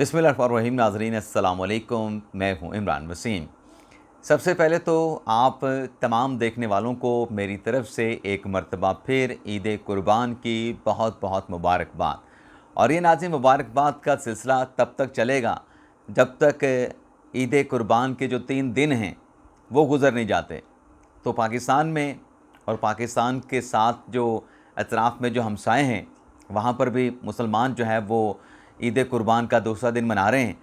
बिस्मिल्लाहिर्रहमानिर्रहीम। नाज़रीन अस्सलाम वालेकुम, मैं हूं इमरान वसीम। सबसे पहले तो आप तमाम देखने वालों को मेरी तरफ़ से एक मरतबा फिर ईद कुर्बान की बहुत बहुत मुबारकबाद। और ये नाज़रीन मुबारकबाद का सिलसिला तब तक चलेगा जब तक ईद कुर्बान के जो 3 दिन हैं वो गुज़र नहीं जाते। तो पाकिस्तान में और पाकिस्तान के साथ जो अतराफ़ में जो हमसाए हैं वहाँ पर भी मुसलमान जो है वो ईद कुर्बान का दूसरा दिन मना रहे हैं।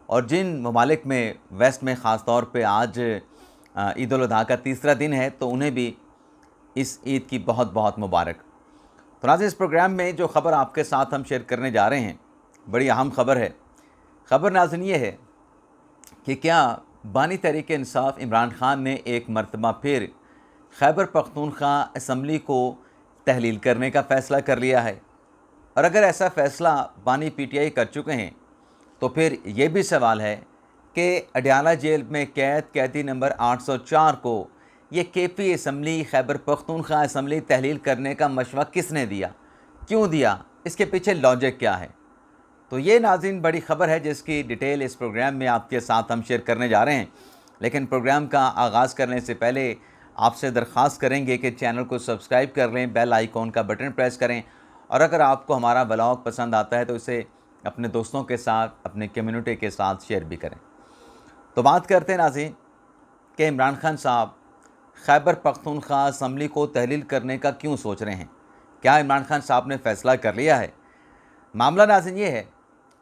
और जिन ममालिक में वेस्ट में ख़ास तौर पे आज ईद उल अज़हा का तीसरा दिन है तो उन्हें भी इस ईद की बहुत बहुत मुबारक। तो नाज़रीन, इस प्रोग्राम में जो ख़बर आपके साथ हम शेयर करने जा रहे हैं बड़ी अहम ख़बर है। ख़बर नाज़रीन ये है कि क्या बानी तहरीक इंसाफ इमरान ख़ान ने एक मरतबा फिर खैबर पख्तूनख्वा असम्बली को तहलील करने का फ़ैसला कर लिया है। और अगर ऐसा फ़ैसला बानी पीटीआई कर चुके हैं तो फिर ये भी सवाल है कि अडयाला जेल में कैदी नंबर 804 को ये KP assembly Khyber Pakhtunkhwa assembly तहलील करने का मशवरा किसने दिया, क्यों दिया, इसके पीछे लॉजिक क्या है। तो ये नाज़रीन बड़ी ख़बर है जिसकी डिटेल इस प्रोग्राम में आपके साथ हम शेयर करने जा रहे हैं। लेकिन प्रोग्राम का आगाज़ करने से पहले आपसे दरख्वास्त करेंगे कि चैनल को सब्सक्राइब कर लें, बेल आइकॉन का बटन प्रेस करें और अगर आपको हमारा व्लॉग पसंद आता है तो इसे अपने दोस्तों के साथ, अपने कम्युनिटी के साथ शेयर भी करें। तो बात करते हैं नाज़रीन कि इमरान खान साहब खैबर पख्तूनख्वा असम्बली को तहलील करने का क्यों सोच रहे हैं। क्या इमरान खान साहब ने फ़ैसला कर लिया है? मामला नाज़रीन ये है,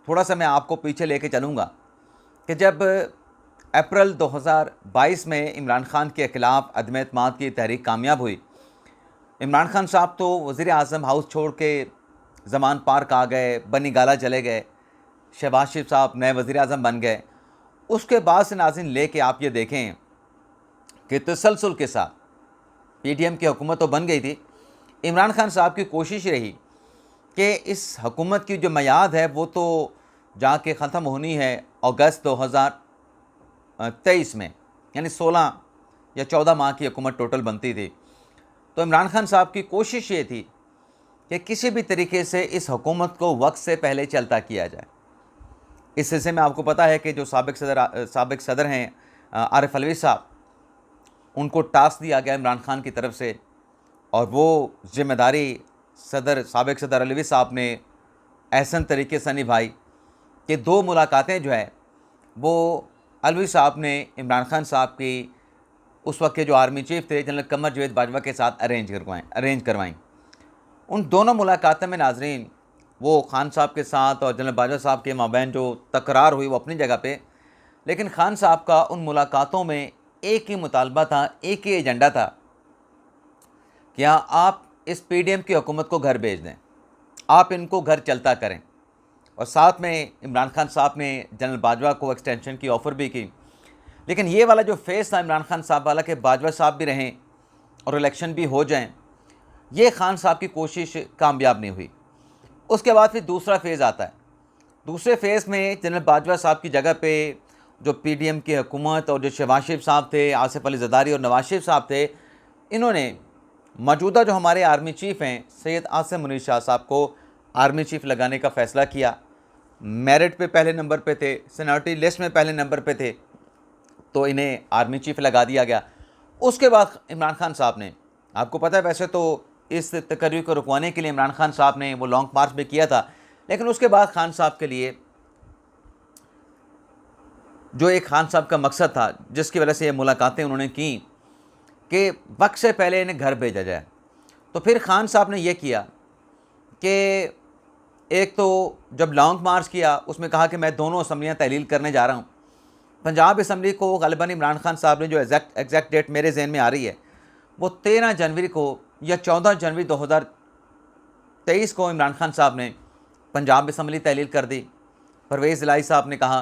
थोड़ा सा मैं आपको पीछे लेके चलूँगा कि जब अप्रैल 2022 में इमरान खान के ख़िलाफ़ अदम एतमाद की तहरीक कामयाब हुई, इमरान खान साहब तो वज़ीर आज़म हाउस छोड़ के ज़मान पार्क आ गए, बनी गाला चले गए, शहबाज शरीफ साहब नए वज़ीर आज़म बन गए। उसके बाद से नाज़रीन लेके आप ये देखें कि तसलसल के साथ पीटीएम की हुकूमत तो बन गई थी। इमरान खान साहब की कोशिश रही कि इस हुकूमत की जो मियाद है वो तो जाके ख़त्म होनी है अगस्त 2023 में, यानी 16 या 14 माह की हुकूमत टोटल बनती थी। तो इमरान खान साहब की कोशिश ये थी कि किसी भी तरीके से इस हुकूमत को वक्त से पहले चलता किया जाए। इस सिलसिले में आपको पता है कि जो साबिक सदर हैं आरिफ अलवी साहब, उनको टास्क दिया गया इमरान खान की तरफ से और वो ज़िम्मेदारी साबिक सदर अलवी साहब ने ऐसन तरीके से निभाई कि 2 मुलाकातें जो है वो अलवी साहब ने इमरान खान साहब की उस वक्त के जो आर्मी चीफ थे जनरल कमर जावेद बाजवा के साथ अरेंज करवाएं। उन दोनों मुलाकातों में नाज़रीन वो खान साहब के साथ और जनरल बाजवा साहब के माबैन जो तकरार हुई वो अपनी जगह पे, लेकिन खान साहब का उन मुलाकातों में एक ही मुतालबा था, एक ही एजेंडा था, क्या आप इस पीडीएम की हुकूमत को घर भेज दें, आप इनको घर चलता करें। और साथ में इमरान खान साहब ने जनरल बाजवा को एक्सटेंशन की ऑफ़र भी की। लेकिन ये वाला जो फेज़ था इमरान खान साहब वाला कि बाजवा साहब भी रहें और इलेक्शन भी हो जाएं, ये खान साहब की कोशिश कामयाब नहीं हुई। उसके बाद फिर दूसरा फेज़ आता है। दूसरे फेज़ में जनरल बाजवा साहब की जगह पे जो पीडीएम की हुकूमत और जो शहबाज शरीफ साहब थे, आसिफ अली ज़रदारी और नवाज शरीफ साहब थे, इन्होंने मौजूदा जो हमारे आर्मी चीफ़ हैं सैयद आसिम मुनीर शाह साहब को आर्मी चीफ़ लगाने का फ़ैसला किया। मेरिट पे पहले नंबर पे थे, सीनियरिटी लिस्ट में पहले नंबर पे थे, तो इन्हें आर्मी चीफ़ लगा दिया गया। उसके बाद इमरान खान साहब ने, आपको पता है वैसे तो इस तकरीर को रुकवाने के लिए इमरान खान साहब ने वो लॉन्ग मार्च भी किया था, लेकिन उसके बाद खान साहब के लिए जो एक खान साहब का मकसद था जिसकी वजह से ये मुलाकातें उन्होंने की कि वक्त से पहले इन्हें घर भेजा जाए, तो फिर खान साहब ने यह किया कि एक तो जब लॉन्ग मार्च किया उसमें कहा कि मैं दोनों असम्बलियाँ तहलील करने जा रहा हूँ। पंजाब असम्बली को ग़ालिबन इमरान खान साहब ने जो एग्जैक्ट डेट मेरे जहन में आ रही है वो 13 जनवरी को या 14 जनवरी 2023 को इमरान खान साहब ने पंजाब असम्बली तहलील कर दी। परवेज़ इलाही साहब ने कहा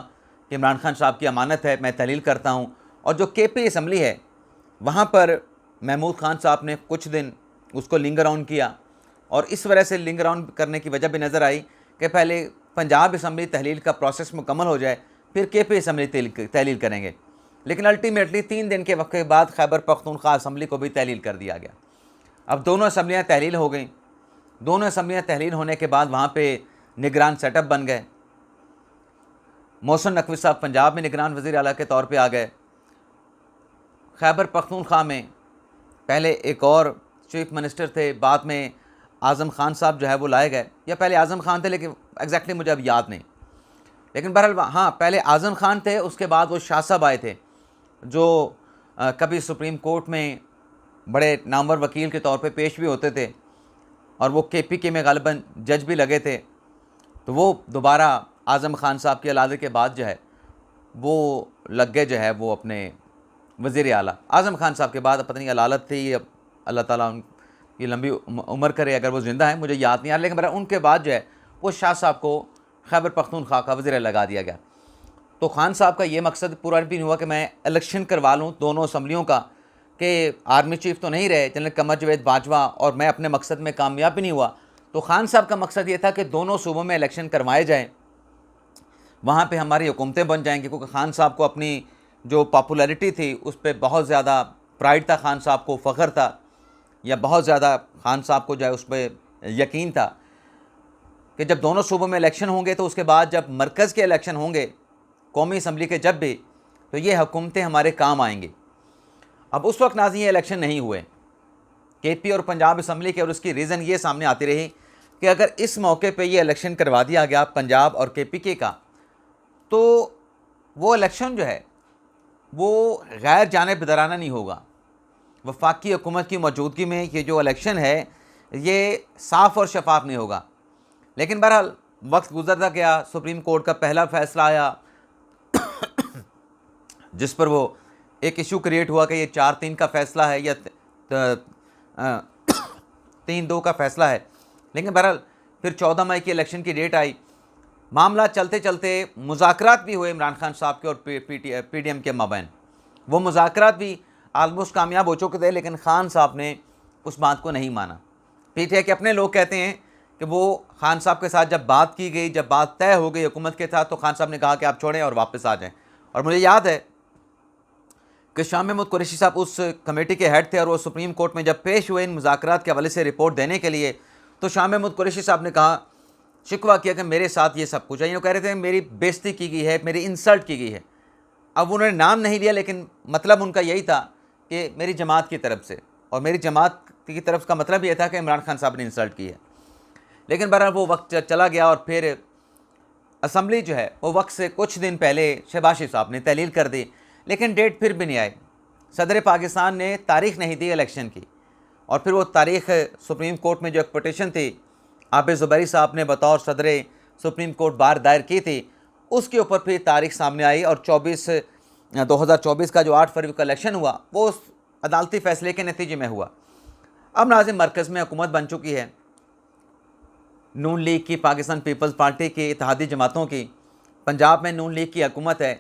कि इमरान खान साहब की अमानत है, मैं तहलील करता हूँ। और जो केपी असम्बली है वहाँ पर महमूद खान साहब ने कुछ दिन उसको लिंगर ऑन किया और इस वजह से लिंगर ऑन करने की वजह भी नज़र आई कि पहले पंजाब असम्बली तहलील का प्रोसेस मुकम्मल हो जाए फिर केपी असम्बली तहलील करेंगे। लेकिन अल्टीमेटली 3 दिन के वक्त के बाद खैबर पख्तूनख्वा असम्बली को भी तहलील कर दिया गया। अब दोनों असम्बलियाँ तहलील हो गई। दोनों असम्बलियाँ तहलील होने के बाद वहाँ पे निगरान सेटअप बन गए। मोहसिन नकवी साहब पंजाब में निगरान वज़ीर आला के तौर पे आ गए। खैबर पख्तूनख्वा में पहले एक और चीफ मिनिस्टर थे, बाद में आज़म खान साहब जो है वो लाए गए, या पहले आज़म खान थे लेकिन एग्जैक्टली मुझे अब याद नहीं। लेकिन बहरहाल हाँ, पहले आज़म खान थे, उसके बाद वो शाह साहब आए थे जो कभी सुप्रीम कोर्ट में बड़े नामवर वकील के तौर पे पेश भी होते थे और वो KPK में गालिबन जज भी लगे थे। तो वो दोबारा आज़म खान साहब की औलाद के बाद जो है वो लग गए जो है वो अपने वज़ीर आला। आज़म खान साहब के बाद पता नहीं अलालत थी, अब अल्लाह ताला उनकी लंबी उम्र करे अगर वो ज़िंदा हैं, मुझे याद नहीं आ रहा। लेकिन मेरा उनके बाद जो है वो शाह साहब को खैबर पख्तूनख्वा का वज़ीर लगा दिया गया। तो खान साहब का ये मकसद पूरा भी नहीं हुआ कि मैं इलेक्शन करवा लूँ दोनों असम्बलियों का, कि आर्मी चीफ तो नहीं रहे जनरल कमर जावेद बाजवा और मैं अपने मकसद में कामयाब भी नहीं हुआ। तो खान साहब का मकसद ये था कि दोनों सूबों में इलेक्शन करवाए जाएँ, वहाँ पे हमारी हुकूमतें बन जाएंगी, क्योंकि खान साहब को अपनी जो पॉपुलैरिटी थी उस पर बहुत ज़्यादा प्राइड था, खान साहब को फ़ख्र था, या बहुत ज़्यादा खान साहब को जो है उस पर यकीन था कि जब दोनों सूबों में इलेक्शन होंगे तो उसके बाद जब मरकज़ के इलेक्शन होंगे कौमी असम्बली के जब भी, तो ये हुकूमतें हमारे काम आएंगी। अब उस वक्त नाज़रीन ये इलेक्शन नहीं हुए KP और पंजाब असम्बली के, और उसकी रीज़न ये सामने आती रही कि अगर इस मौके पे ये इलेक्शन करवा दिया गया पंजाब और KPK का, तो वो इलेक्शन जो है वो गैर जानिबदाराना नहीं होगा। वफाकी हुकूमत की मौजूदगी में ये जो इलेक्शन है ये साफ़ और शफाफ नहीं होगा। लेकिन बहरहाल वक्त गुजरता गया, सुप्रीम कोर्ट का पहला फ़ैसला आया जिस पर वो एक इशू क्रिएट हुआ कि ये 4-3 का फ़ैसला है या 3-2 का फ़ैसला है। लेकिन बहरहाल फिर 14 मई की इलेक्शन की डेट आई। मामला चलते चलते मुज़ाकरात भी हुए इमरान खान साहब के और PDM के माबैन। वो मुज़ाकरात भी आलमोस्ट कामयाब हो चुके थे, लेकिन खान साहब ने उस बात को नहीं माना। PTI के अपने लोग कहते हैं कि वो खान साहब के साथ जब बात की गई, जब बात तय हो गई हुकूमत के साथ, तो खान साहब ने कहा कि आप छोड़ें और वापस आ जाएं। और मुझे याद है कि शाह महमूद कुरैशी साहब उस कमेटी के हेड थे, और वो सुप्रीम कोर्ट में जब पेश हुए इन मुज़ाकरात के हवाले से रिपोर्ट देने के लिए, तो शाह महमूद कुरैशी साहब ने कहा, शिकवा किया कि मेरे साथ ये सब कुछ है। ये कह रहे थे मेरी बेइज्जती की गई है, मेरी इंसल्ट की गई है। अब उन्होंने नाम नहीं लिया, लेकिन मतलब उनका यही था कि मेरी जमात की तरफ से, और मेरी जमात की तरफ का मतलब ये था कि इमरान खान साहब ने इंसल्ट की है। लेकिन बहरहाल वो वक्त चला गया और फिर असम्बली जो है वो वक्त से कुछ दिन पहले शहबाज शरीफ साहब ने तहलील कर दी, लेकिन डेट फिर भी नहीं आई। सदर पाकिस्तान ने तारीख़ नहीं दी इलेक्शन की, और फिर वो तारीख़ सुप्रीम कोर्ट में जो एक पटिशन थी आबिद ज़ुबैरी साहब ने बतौर सदर सुप्रीम कोर्ट बार दायर की थी, उसके ऊपर फिर तारीख़ सामने आई, और 2024 का जो 8 फरवरी का इलेक्शन हुआ वो उस अदालती फ़ैसले के नतीजे में हुआ। अब नाज़रीन मरकज़ में हुकूमत बन चुकी है नून लीग की, पाकिस्तान पीपल्स पार्टी की, इत्तेहादी जमातों की। पंजाब में नून लीग की हुकूमत है,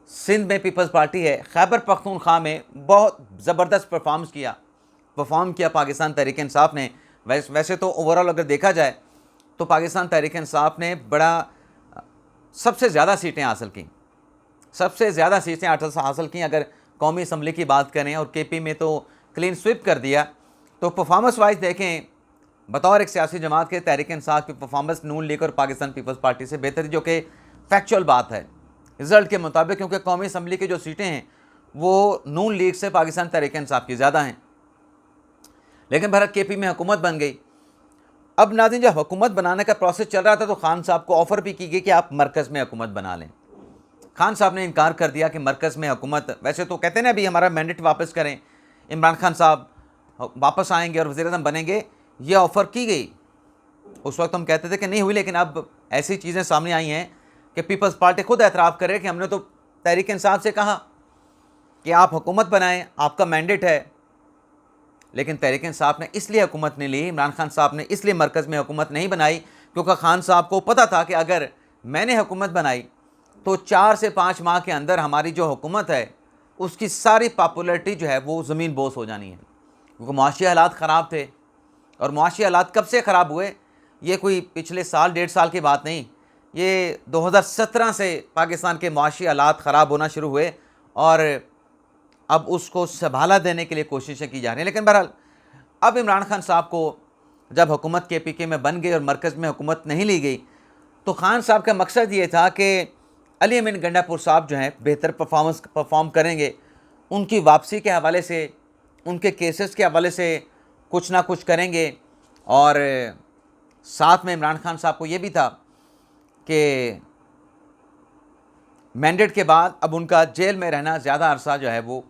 सिंध में पीपल्स पार्टी है, खैबर पख्तूनख्वा में बहुत ज़बरदस्त परफॉर्म किया पाकिस्तान तहरीक इंसाफ ने। वैसे तो ओवरऑल अगर देखा जाए तो पाकिस्तान तहरीक इंसाफ ने सबसे ज़्यादा सीटें हासिल की, सबसे ज़्यादा सीटें हासिल की अगर कौमी असम्बली की बात करें, और KP में तो क्लीन स्विप कर दिया। तो परफॉर्मेंस वाइज देखें, बतौर एक सियासी जमात के तहरीक इंसाफ की परफॉर्मेंस नून लीग और पाकिस्तान पीपल्स पार्टी से बेहतर, जो कि फैक्चुअल बात है रिज़ल्ट के मुताबिक, क्योंकि कौमी असम्बली की जो सीटें हैं वो नून लीग से पाकिस्तान तहरीक इंसाफ की ज़्यादा हैं। लेकिन भारत KP में हुकूमत बन गई। अब नाज़रीन जब हुकूमत बनाने का प्रोसेस चल रहा था तो खान साहब को ऑफ़र भी की गई कि आप मरकज़ में हुकूमत बना लें। खान साहब ने इनकार कर दिया कि मरकज़ में हुकूमत, वैसे तो कहते हैं ना अभी हमारा मैंडेट वापस करें, इमरान खान साहब वापस आएंगे और वज़ीर-ए-आज़म बनेंगे, ये ऑफ़र की गई। उस वक्त हम कहते थे कि नहीं हुई, लेकिन अब ऐसी चीज़ें सामने आई हैं कि पीपल्स पार्टी खुद एतराफ़ करे कि हमने तो तहरीक इंसाफ से कहा कि आप हुकूमत बनाएं, आपका मैंडेट है। लेकिन तहरीक इंसाफ ने इसलिए हुकूमत नहीं ली, इमरान खान साहब ने इसलिए मरकज़ में हुकूमत नहीं बनाई, क्योंकि खान साहब को पता था कि अगर मैंने हुकूमत बनाई तो 4 से 5 माह के अंदर हमारी जो हुकूमत है उसकी सारी पॉपुलैरिटी जो है वो ज़मीन बोस हो जानी है। क्योंकि मुआशी हालात ख़राब थे, और मुआशी हालात कब से ख़राब हुए, ये कोई पिछले साल 1.5 साल की बात नहीं, ये 2017 से पाकिस्तान के मुआशी हालात ख़राब होना शुरू हुए, और अब उसको संभाला देने के लिए कोशिशें की जा रही हैं। लेकिन बहरहाल अब इमरान खान साहब को जब हुकूमत KPK में बन गई और मरकज़ में हुकूमत नहीं ली गई, तो खान साहब का मकसद ये था कि अली अमीन गंडापुर साहब जो हैं बेहतर परफॉर्म करेंगे, उनकी वापसी के हवाले से, उनके केसेस के हवाले से कुछ ना कुछ करेंगे। और साथ में इमरान खान साहब को ये भी था कि मैंडेट के बाद अब उनका जेल में रहना ज़्यादा अरसा जो है वो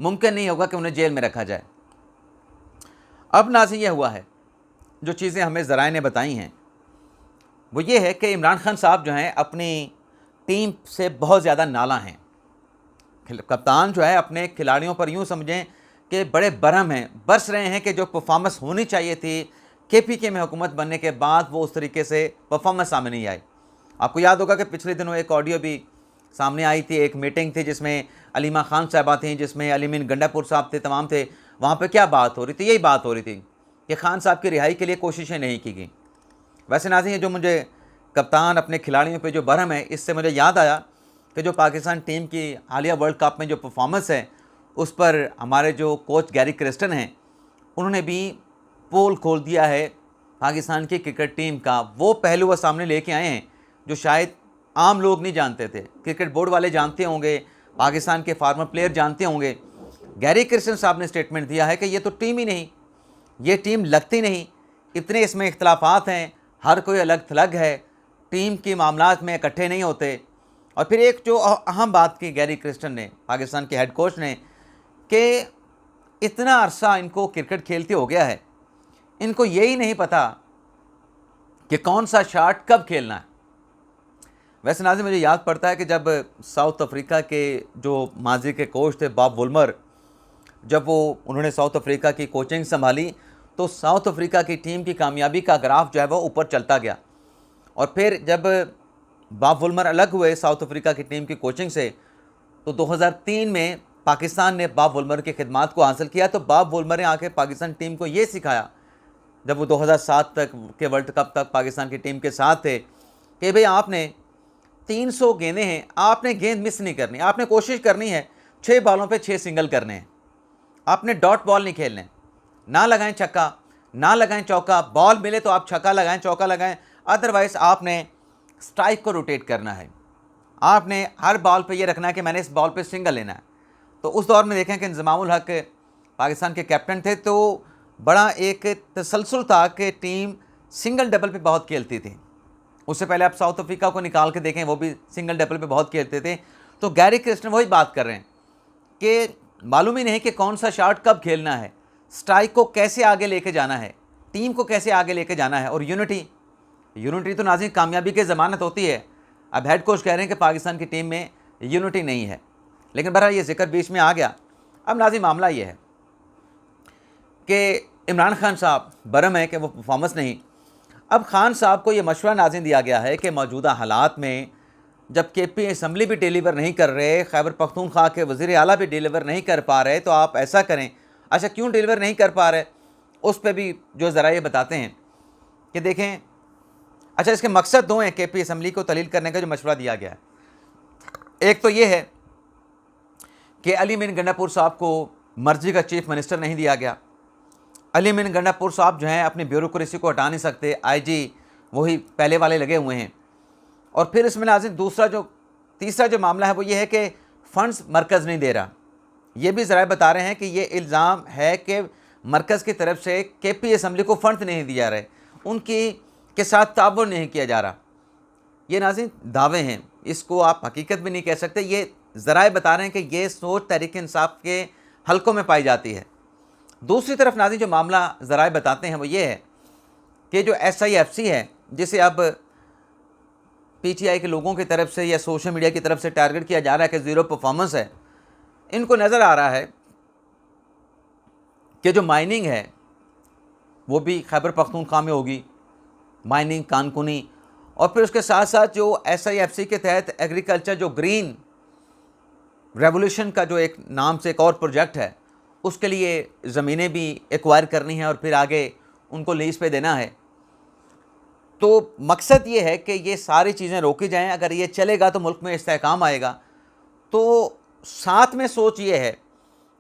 मुमकिन नहीं होगा कि उन्हें जेल में रखा जाए। अब नाज़रीन ये हुआ है, जो चीज़ें हमें ज़राए ने बताई हैं वो ये है कि इमरान खान साहब जो हैं अपनी टीम से बहुत ज़्यादा नाला हैं। कप्तान जो है अपने खिलाड़ियों पर यूँ समझें कि बड़े बरहम हैं, बरस रहे हैं कि जो परफॉर्मेंस होनी चाहिए थी केपीके में हुकूमत बनने के बाद वो उस तरीके से परफॉर्मेंस सामने नहीं आई। आपको याद होगा कि पिछले दिनों एक ऑडियो भी सामने आई थी, एक मीटिंग थी जिसमें अलीमा खान साहबा थी, जिसमें अली अमीन गंडापुर साहब थे, तमाम थे। वहाँ पे क्या बात हो रही थी? यही बात हो रही थी कि खान साहब की रिहाई के लिए कोशिशें नहीं की गई। वैसे नाज़रीन, जो मुझे कप्तान अपने खिलाड़ियों पे जो बरहम है, इससे मुझे याद आया कि जो पाकिस्तान टीम की हालिया वर्ल्ड कप में जो परफॉर्मेंस है उस पर हमारे जो कोच गैरी क्रिस्टन हैं उन्होंने भी पोल खोल दिया है पाकिस्तान की क्रिकेट टीम का। वो पहलू वो सामने लेके आए हैं जो शायद आम लोग नहीं जानते थे। क्रिकेट बोर्ड वाले जानते होंगे, पाकिस्तान के फार्मर प्लेयर जानते होंगे। गैरी क्रिस्टन साहब ने स्टेटमेंट दिया है कि ये तो टीम ही नहीं, ये टीम लगती नहीं, इतने इसमें इख्तलाफात हैं, हर कोई अलग थलग है, टीम के मामलात में इकट्ठे नहीं होते। और फिर एक जो अहम बात की गैरी क्रिस्टन ने, पाकिस्तान के हेड कोच ने, कि इतना अरसा इनको क्रिकेट खेलते हो गया है, इनको यही नहीं पता कि कौन सा शॉट कब खेलना है। वैसे नाज़रीन, मुझे याद पड़ता है कि जब साउथ अफ्रीका के जो माजी के कोच थे बॉब वुल्मर, जब उन्होंने साउथ अफ्रीका की कोचिंग संभाली तो साउथ अफ्रीका की टीम की कामयाबी का ग्राफ जो है वो ऊपर चलता गया। और फिर जब बॉब वुल्मर अलग हुए साउथ अफ्रीका की टीम की कोचिंग से, तो 2003 में पाकिस्तान ने बॉब वुल्मर की खिदमात को हासिल किया। तो बॉब वुल्मर ने आके पाकिस्तान टीम को ये सिखाया, जब वो 2007 तक के वर्ल्ड कप तक पाकिस्तान की टीम के साथ थे, कि भाई आपने 300 गेंदें हैं, आपने गेंद मिस नहीं करनी, आपने कोशिश करनी है 6 बॉलों पे 6 सिंगल करने हैं, आपने डॉट बॉल नहीं खेलने, ना लगाएं छक्का, ना लगाएं चौका, बॉल मिले तो आप छक्का लगाएं, चौका लगाएं, अदरवाइज़ आपने स्ट्राइक को रोटेट करना है, आपने हर बॉल पे ये रखना है कि मैंने इस बॉल पे सिंगल लेना है। तो उस दौर में देखें कि इंज़मामुल हक पाकिस्तान के कैप्टन थे, तो बड़ा एक तसलसल था कि टीम सिंगल डबल पे बहुत खेलती थी। उससे पहले आप साउथ अफ्रीका को निकाल के देखें, वो भी सिंगल डबल पे बहुत खेलते थे। तो गैरी क्रिस्टन वही बात कर रहे हैं कि मालूम ही नहीं कि कौन सा शॉट कब खेलना है, स्ट्राइक को कैसे आगे लेके जाना है, टीम को कैसे आगे लेके जाना है। और यूनिटी तो नाज़रीन कामयाबी की ज़मानत होती है। अब हेड कोच कह रहे हैं कि पाकिस्तान की टीम में यूनिटी नहीं है, लेकिन बहरहाल ये जिक्र बीच में आ गया। अब नाज़रीन मामला ये है कि इमरान खान साहब बरम है कि वो परफॉर्मेंस नहीं। अब खान साहब को ये मशवरा नाज़रीन दिया गया है कि मौजूदा हालात में जब केपी असम्बली भी डिलीवर नहीं कर रहे, खैबर पख्तूनख्वा के वज़ीर आला भी डिलीवर नहीं कर पा रहे, तो आप ऐसा करें। अच्छा, क्यों डिलीवर नहीं कर पा रहे, उस पर भी जो ज़रा ये बताते हैं कि देखें। अच्छा, इसके मकसद दो हैं केपी असम्बली को तहलील करने का जो मशवरा दिया गया है। एक तो ये है कि अली अमीन गंडापुर साहब को मर्जी का चीफ मिनिस्टर नहीं दिया गया। अली अमीन गंडापुर साहब जो हैं अपनी ब्यूरोक्रेसी को हटा नहीं सकते, आईजी वही पहले वाले लगे हुए हैं। और फिर इसमें नाज़रीन तीसरा जो मामला है वो ये है कि फ़ंड्स मरकज़ नहीं दे रहा। ये भी ज़रा बता रहे हैं कि ये इल्ज़ाम है कि मरकज़ की तरफ से केपी असम्बली को फ़ंड नहीं दिए जा रहे, उनकी के साथ ताउन नहीं किया जा रहा। ये नाज़रीन दावे हैं, इसको आप हकीकत भी नहीं कह सकते। ये ज़राए बता रहे हैं कि ये सोच तहरीक इंसाफ के हलकों में पाई जाती है। दूसरी तरफ नाज़रीन जो मामला ज़राए बताते हैं वो ये है कि जो SIFC है, जिसे अब PTI के लोगों की तरफ से या सोशल मीडिया की तरफ से टारगेट किया जा रहा है कि ज़ीरो परफॉर्मेंस है, इनको नज़र आ रहा है कि जो माइनिंग है वो भी खैबर पख्तूनख्वा में होगी, माइनिंग कानकुनी। और फिर उसके साथ साथ जो SIFC के तहत एग्रीकल्चर जो ग्रीन रेवोल्यूशन का जो एक नाम से एक और प्रोजेक्ट है, उसके लिए ज़मीनें भी एक्वायर करनी है और फिर आगे उनको लीज़ पे देना है। तो मकसद ये है कि ये सारी चीज़ें रोकी जाएं। अगर ये चलेगा तो मुल्क में इस्तेहकाम आएगा। तो साथ में सोच ये है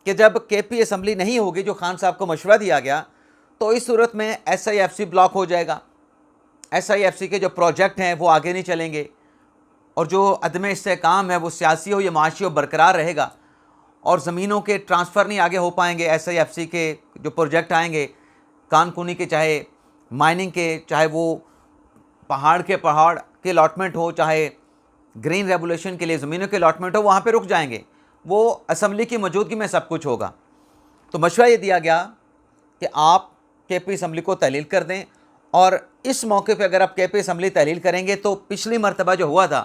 कि जब केपी असम्बली नहीं होगी, जो खान साहब को मशवरा दिया गया, तो इस सूरत में SIFC ब्लॉक हो जाएगा। SIFC के जो प्रोजेक्ट हैं वो आगे नहीं चलेंगे, और जो अदम इस्तेहकाम है वो सियासी हो या माशी हो बरकरार रहेगा, और ज़मीनों के ट्रांसफ़र नहीं आगे हो पाएंगे। SIFC के जो प्रोजेक्ट आएंगे कानकुनी के, चाहे माइनिंग के, चाहे वो पहाड़ के अलॉटमेंट हो, चाहे ग्रीन रेवोल्यूशन के लिए ज़मीनों के अलॉटमेंट हो, वहाँ पे रुक जाएंगे। वो असम्बली की मौजूदगी में सब कुछ होगा। तो मशवरा ये दिया गया कि आप KP असम्बली को तहलील कर दें, और इस मौके पे अगर आप KP असम्बली तहलील करेंगे तो पिछली मरतबा जो हुआ था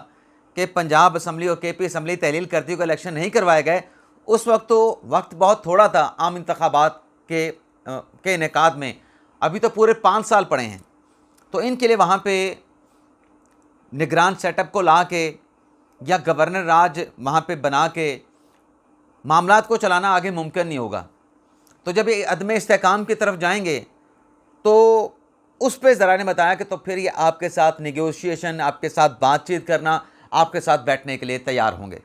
कि पंजाब असम्बली और KP असम्बली तहलील करती हुई इलेक्शन नहीं करवाए गए, उस वक्त तो वक्त बहुत थोड़ा था आम इंतखाबात के इनेकाद में। अभी तो पूरे 5 साल पड़े हैं। तो इनके लिए वहाँ पे निगरान सेटअप को ला के या गवर्नर राज वहाँ पे बना के मामलात को चलाना आगे मुमकिन नहीं होगा। तो जब ये अदम इस्तेहकाम की तरफ जाएंगे तो उस पर ज़रा ने बताया कि तो फिर ये आपके साथ नेगोशिएशन, आपके साथ बातचीत करना, आपके साथ बैठने के लिए तैयार होंगे।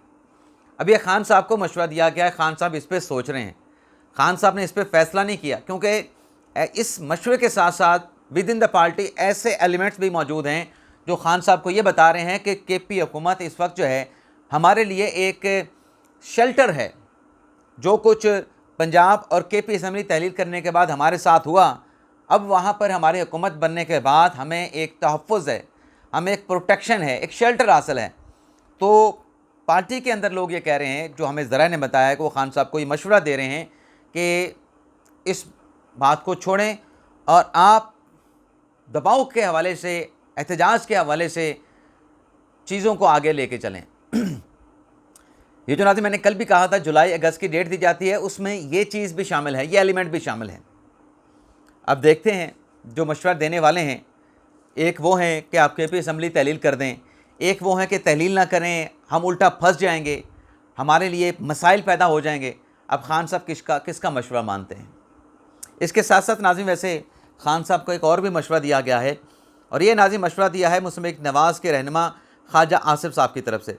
अब ये खान साहब को मशवरा दिया गया है, खान साहब इस पर सोच रहे हैं। खान साहब ने इस पर फैसला नहीं किया, क्योंकि इस मशवरे के साथ साथ विद इन द पार्टी ऐसे एलिमेंट्स भी मौजूद हैं जो खान साहब को ये बता रहे हैं कि KP हुकूमत इस वक्त जो है हमारे लिए एक शेल्टर है। जो कुछ पंजाब और KP असम्बली तहलील करने के बाद हमारे साथ हुआ, अब वहाँ पर हमारी हुकूमत बनने के बाद हमें एक तहफ़्फ़ुज़ है, हमें एक प्रोटेक्शन है, एक शेल्टर हासिल है। तो पार्टी के अंदर लोग ये कह रहे हैं, जो हमें ज़रा ने बताया कि वो खान साहब को ये मशवरा दे रहे हैं कि इस बात को छोड़ें और आप दबाव के हवाले से, एहतजाज के हवाले से चीज़ों को आगे लेके चलें। ये जो नाज़रीन मैंने कल भी कहा था जुलाई अगस्त की डेट दी जाती है, उसमें ये चीज़ भी शामिल है, ये एलिमेंट भी शामिल है। अब देखते हैं जो मशवरा देने वाले हैं, एक वो हैं कि आप KP असम्बली तहलील कर दें, एक वो हैं कि तहलील ना करें, हम उल्टा फंस जाएंगे, हमारे लिए मसाइल पैदा हो जाएंगे। अब खान साहब किसका मशवरा मानते हैं? इसके साथ साथ नाज़रीन वैसे खान साहब को एक और भी मशवरा दिया गया है, और ये नाज़रीन मशवरा दिया है मुस्लिम लीग नवाज़ के रहनुमा ख्वाजा आसिफ साहब की तरफ से।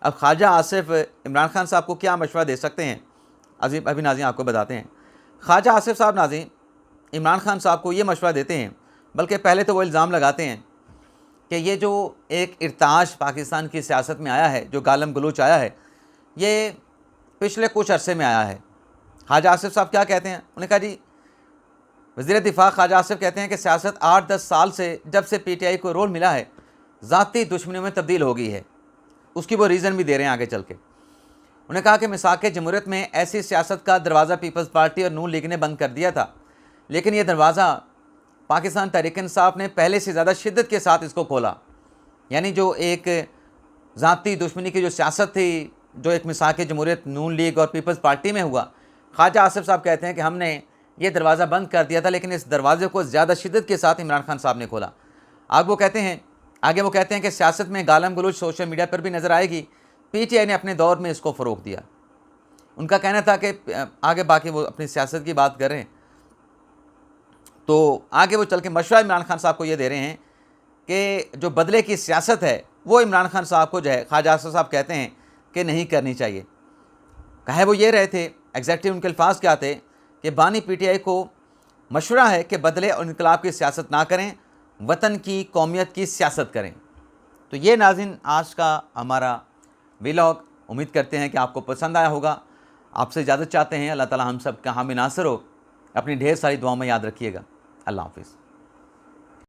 अब ख्वाजा आसिफ इमरान खान साहब को क्या मशवरा दे सकते हैं, अभी नाज़रीन आपको बताते हैं। ख्वाजा आसिफ साहब नाज़रीन इमरान खान साहब को ये मशवरा देते हैं, बल्कि पहले तो वो इल्ज़ाम लगाते हैं कि ये जो एक इर्ताश पाकिस्तान की सियासत में आया है, जो गालम गलोच आया है, ये पिछले कुछ अरसे में आया है। ख्वाजा आसिफ साहब क्या कहते हैं? उन्होंने कहा जी, वज़ीर दिफा ख्वाजा आसिफ कहते हैं कि सियासत 8-10 साल से जब से PTI को रोल मिला है ज़ाती दुश्मनियों में तब्दील हो गई है। उसकी वो रीज़न भी दे रहे हैं आगे चल के। उन्होंने कहा कि मिसाक़ जमहूरियत में ऐसी सियासत का दरवाज़ा पीपल्स पार्टी और नून लीग ने बंद कर दिया था, लेकिन ये दरवाज़ा पाकिस्तान तहरीक इंसाफ ने पहले से ज़्यादा शिद्दत के साथ इसको खोला। यानी जो एक ज़ाती दुश्मनी की जो सियासत थी, जो एक मिसाक़ जमहूरियत नून लीग और पीपल्स पार्टी में हुआ, ख्वाजा आसिफ साहब कहते हैं कि हमने ये दरवाज़ा बंद कर दिया था, लेकिन इस दरवाज़े को ज़्यादा शिद्दत के साथ इमरान खान साहब ने खोला। आगे वो कहते हैं कि सियासत में गालम गलोच सोशल मीडिया पर भी नज़र आएगी। PTI ने अपने दौर में इसको फ़रोग़ दिया। उनका कहना था कि आगे बाकी वो अपनी सियासत की बात कर रहे हैं, तो आगे वो चल के मशवरा इमरान खान साहब को ये दे रहे हैं कि जो बदले की सियासत है वो इमरान खान साहब को जो है ख्वाजा आसिफ साहब कहते हैं कि नहीं करनी चाहिए। कहे वो ये रहे थे, एग्जैक्टली उनके अल्फाज क्या थे कि बानी PTI को मशवरा है कि बदले और इनकलाब की सियासत ना करें, वतन की, कौमियत की सियासत करें। तो ये नाज़रीन आज का हमारा व्लॉग, उम्मीद करते हैं कि आपको पसंद आया होगा। आपसे इजाज़त चाहते हैं। अल्लाह ताला हम सब का हामी नासिर हो। अपनी ढेर सारी दुआओं में याद रखिएगा। अल्लाह हाफ़िज़।